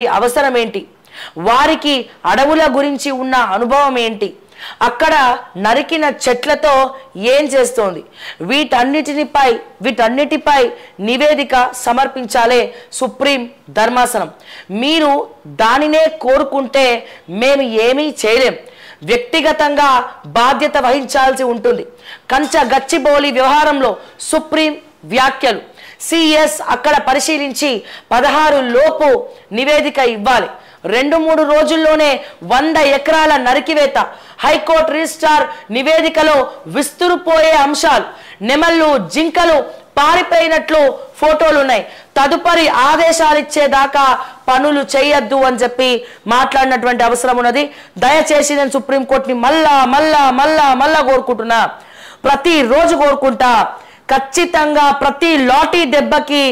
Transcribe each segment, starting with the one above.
అవసరం ఏంటి, వారికి అడవుల గురించి ఉన్న అనుభవం ఏంటి, అక్కడ నరికిన చెట్లతో ఏం చేస్తోంది, వీటన్నిటిపై నివేదిక సమర్పించాలే సుప్రీం ధర్మాసనం. మీరు దానినే కోరుకుంటే మేము ఏమీ చేయలేం, వ్యక్తిగతంగా బాధ్యత వహించాల్సి ఉంటుంది. గచ్చిబౌలి వ్యవహారంలో సుప్రీం వ్యాఖ్యలు. సిఎస్ అక్కడ పరిశీలించి 16 లోపు నివేదిక ఇవ్వాలి. 2-3 రోజుల్లోనే 100 ఎకరాల నరికివేత. హైకోర్టు రిజిస్ట్రార్ నివేదికలో విస్తురుపోయే అంశాలు, నెమళ్ళు జింకలు పారిపోయినట్లు ఫోటోలు ఉన్నాయి. తదుపరి ఆదేశాలు ఇచ్చేదాకా పనులు చేయొద్దు అని చెప్పి మాట్లాడినటువంటి అవసరం ఉన్నది. దయచేసి నేను సుప్రీంకోర్టుని మళ్ళా కోరుకుంటున్నా, ప్రతిరోజు కోరుకుంటా, ఖచ్చితంగా ప్రతి లాఠీ దెబ్బకి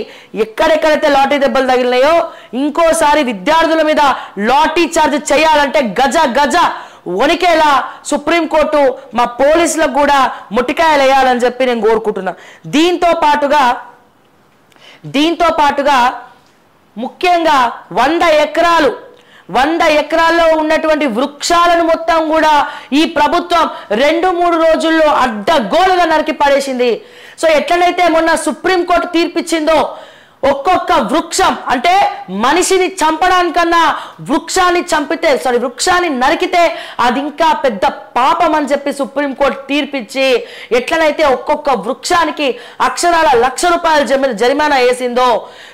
ఎక్కడెక్కడైతే లాఠీ దెబ్బలు తగిలినాయో ఇంకోసారి విద్యార్థుల మీద లాఠీ చార్జ్ చేయాలంటే గజ వణికేలా సుప్రీంకోర్టు మా పోలీసులకు కూడా ముట్టికాయలు వేయాలని చెప్పి నేను కోరుకుంటున్నా. దీంతో పాటుగా ముఖ్యంగా 100 ఎకరాల్లో ఉన్నటువంటి వృక్షాలను మొత్తం కూడా ఈ ప్రభుత్వం 2-3 రోజుల్లో అడ్డగోలుగా నరికి పడేసింది. సో ఎట్లనైతే మొన్న సుప్రీంకోర్టు తీర్పిచ్చిందో, ఒక్కొక్క వృక్షం అంటే మనిషిని చంపడానికన్నా వృక్షాన్ని నరికితే అది ఇంకా పెద్ద పాపం అని చెప్పి సుప్రీంకోర్టు తీర్పిచ్చి ఎట్లనైతే ఒక్కొక్క వృక్షానికి అక్షరాల ₹1,00,000 జరిమానా వేసిందో,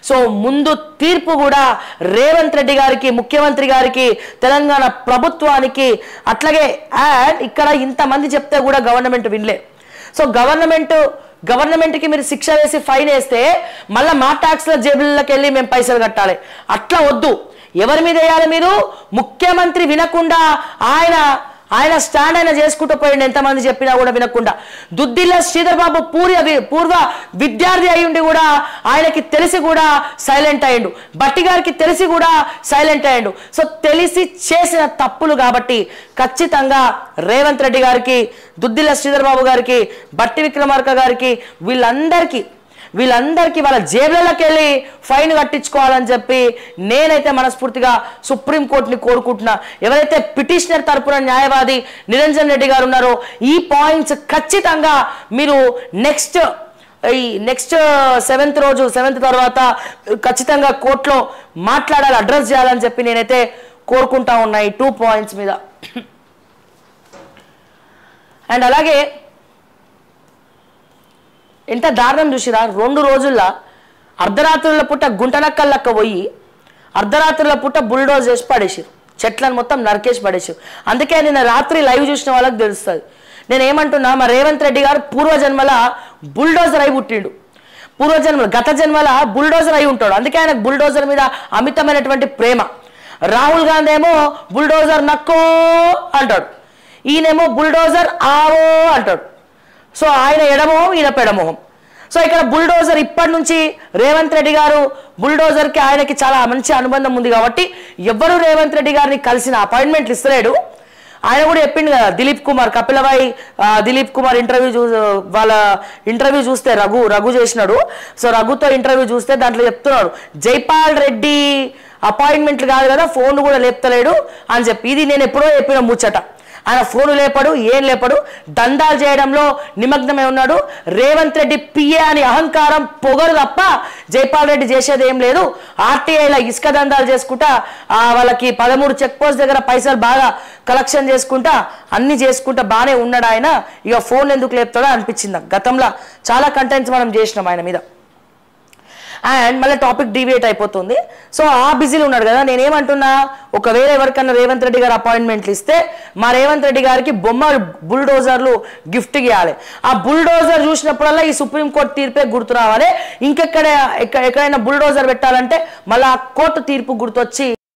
సో ముందు తీర్పు కూడా రేవంత్ రెడ్డి గారికి, ముఖ్యమంత్రి గారికి, తెలంగాణ ప్రభుత్వానికి, అట్లాగే ఇక్కడ ఇంతమంది చెప్తే కూడా గవర్నమెంట్ వినలే. సో గవర్నమెంట్కి మీరు శిక్ష వేసి ఫైన్ వేస్తే మళ్ళీ మా ట్యాక్స్ల జేబుల్లోకి వెళ్ళి మేము పైసలు కట్టాలి. అట్లా వద్దు. ఎవరి మీద వేయాలి? మీరు ముఖ్యమంత్రి వినకుండా ఆయన స్టాండ్ ఆయన చేసుకుంటూ పోయిండు, ఎంతమంది చెప్పినా కూడా వినకుండా. దుద్దిల్ల శ్రీధర్ బాబు పూర్వ విద్యార్థి అయ్యుండి కూడా ఆయనకి తెలిసి కూడా సైలెంట్ అయ్యిండు, బట్టి గారికి తెలిసి కూడా సైలెంట్ అయ్యిండు. సో తెలిసి చేసిన తప్పులు కాబట్టి ఖచ్చితంగా రేవంత్ రెడ్డి గారికి, దుద్దిల్ల శ్రీధర్ బాబు గారికి, బట్టి విక్రమార్క గారికి, వీళ్ళందరికీ వాళ్ళ జేబులకి వెళ్ళి ఫైన్ కట్టించుకోవాలని చెప్పి నేనైతే మనస్ఫూర్తిగా సుప్రీంకోర్టుని కోరుకుంటున్నా. ఎవరైతే పిటిషనర్ తరపున న్యాయవాది నిరంజన్ రెడ్డి గారు ఉన్నారో ఈ పాయింట్స్ ఖచ్చితంగా మీరు నెక్స్ట్ 7th తర్వాత ఖచ్చితంగా కోర్టులో మాట్లాడాలి, అడ్రస్ చేయాలని చెప్పి నేనైతే కోరుకుంటా ఉన్నా ఈ 2 పాయింట్స్ మీద. అండ్ అలాగే ఎంత దారుణం చూసిరా, 2 రోజుల్లో అర్ధరాత్రుల పూట గుంటనక్కల్లక్క పోయి అర్ధరాత్రుల పూట బుల్డోజ్ చేసి పడేసారు, చెట్లను మొత్తం నరికేసి పడేసారు. అందుకే నిన్న రాత్రి లైవ్ చూసిన వాళ్ళకి తెలుస్తుంది. నేను ఏమంటున్నా, మా రేవంత్ రెడ్డి గారు పూర్వజన్మల బుల్డోజర్ అయి పుట్టిండు, గత జన్మల బుల్డోజర్ అయి ఉంటాడు. అందుకే ఆయనకు బుల్డోజర్ మీద అమితమైనటువంటి ప్రేమ. రాహుల్ గాంధీ ఏమో బుల్డోజర్ నక్కో అంటాడు, ఈయనేమో బుల్డోజర్ ఆవో అంటాడు. సో ఆయన ఎడమోహం, ఈయన పెడమోహం. సో ఇక్కడ బుల్డోజర్ ఇప్పటి నుంచి రేవంత్ రెడ్డి గారు బుల్డోజర్కి ఆయనకి చాలా మంచి అనుబంధం ఉంది కాబట్టి ఎవరు రేవంత్ రెడ్డి గారిని కలిసిన అపాయింట్మెంట్లు ఇస్తలేడు. ఆయన కూడా చెప్పిండు కదా, కపిలవాయి దిలీప్ కుమార్ వాళ్ళ ఇంటర్వ్యూ చూస్తే రఘు చేసినాడు. సో రఘుతో ఇంటర్వ్యూ చూస్తే దాంట్లో చెప్తున్నాడు, జైపాల్ రెడ్డి అపాయింట్మెంట్లు కాదు కదా, ఫోన్ కూడా లేపుతలేడు అని చెప్పి. ఇది నేను ఎప్పుడో చెప్పిన ముచ్చట. ఆయన ఫోను లేపడు, ఏం లేపడు, దందాలు చేయడంలో నిమగ్నమై ఉన్నాడు. రేవంత్ రెడ్డి పిఏ అని అహంకారం పొగరు తప్ప జైపాల్ రెడ్డి చేసేది ఏం లేదు. ఆర్టీఐలో ఇసుక దందాలు చేసుకుంటా, వాళ్ళకి 13 చెక్ పోస్ట్ దగ్గర పైసలు బాగా కలెక్షన్ చేసుకుంటా, అన్ని చేసుకుంటా బాగానే ఉన్నాడు ఆయన. ఇక ఫోన్ ఎందుకు లేపుతాడో అనిపించింది. గతంలో చాలా కంటెంట్స్ మనం చేసినాం ఆయన మీద. అండ్ మళ్ళీ టాపిక్ డీవియేట్ అయిపోతుంది. సో ఆ బిజీలో ఉన్నాడు కదా. నేనేమంటున్నా, ఒకవేళ ఎవరికన్నా రేవంత్ రెడ్డి గారు అపాయింట్మెంట్లు ఇస్తే మా రేవంత్ రెడ్డి గారికి బుల్డోజర్లు గిఫ్ట్ ఇవ్వాలి. ఆ బుల్డోజర్ చూసినప్పుడల్లా ఈ సుప్రీంకోర్టు తీర్పే గుర్తు రావాలి. ఎక్కడైనా బుల్డోజర్ పెట్టాలంటే మళ్ళీ ఆ కోర్టు తీర్పు గుర్తొచ్చి